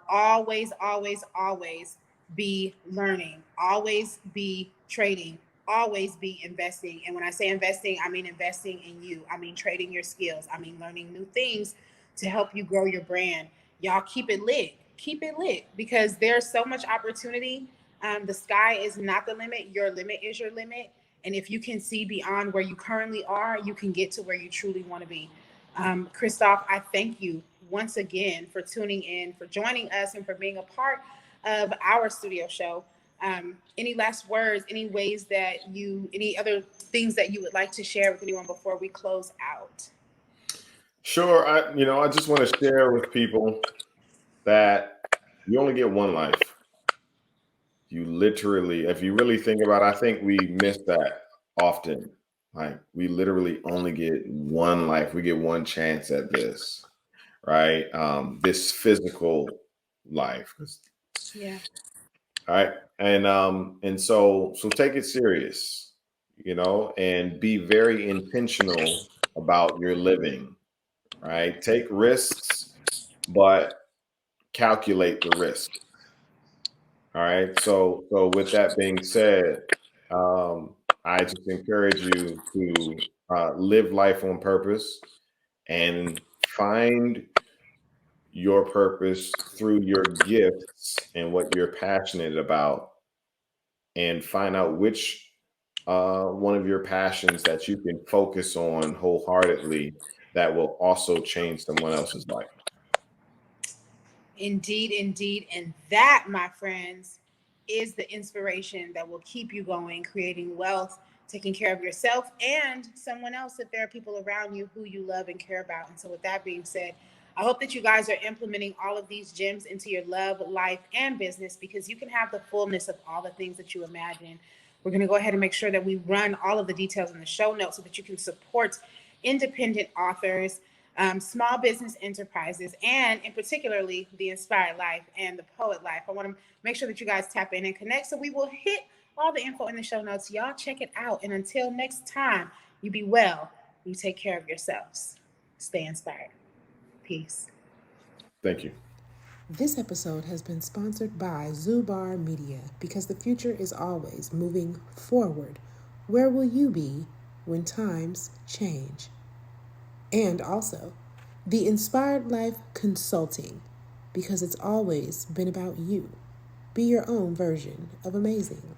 Always, always, always be learning, always be trading, always be investing. And when I say investing, I mean investing in you. I mean trading your skills. I mean learning new things to help you grow your brand. Y'all keep it lit. Keep it lit, because there's so much opportunity. The sky is not the limit. Your limit is your limit. And if you can see beyond where you currently are, you can get to where you truly want to be. Christoph, I thank you once again for tuning in, for joining us, and for being a part of our studio show. Any last words, any other things that you would like to share with anyone before we close out? Sure. I just want to share with people that you only get one life. You literally, if you really think about it, I think we miss that often. Like, we literally only get one life. We get one chance at this, right? This physical life. Yeah. All right. And so take it serious, and be very intentional about your living, right? Take risks, but calculate the risk. All right. So with that being said, I just encourage you to live life on purpose and find your purpose through your gifts and what you're passionate about, and find out which one of your passions that you can focus on wholeheartedly that will also change someone else's life. Indeed, indeed. And that, my friends, is the inspiration that will keep you going, creating wealth, taking care of yourself and someone else if there are people around you who you love and care about. And so, with that being said, I hope that you guys are implementing all of these gems into your love, life, and business, because you can have the fullness of all the things that you imagine. We're going to go ahead and make sure that we run all of the details in the show notes so that you can support independent authors, small business enterprises, and in particularly the Inspired Life and the Poet Life. I want to make sure that you guys tap in and connect. So we will hit all the info in the show notes. Y'all check it out. And until next time, you be well. You take care of yourselves. Stay inspired. Peace. Thank you. This episode has been sponsored by Zubar Media, because the future is always moving forward. Where will you be when times change? And also, the Inspired Life Consulting, because it's always been about you. Be your own version of amazing.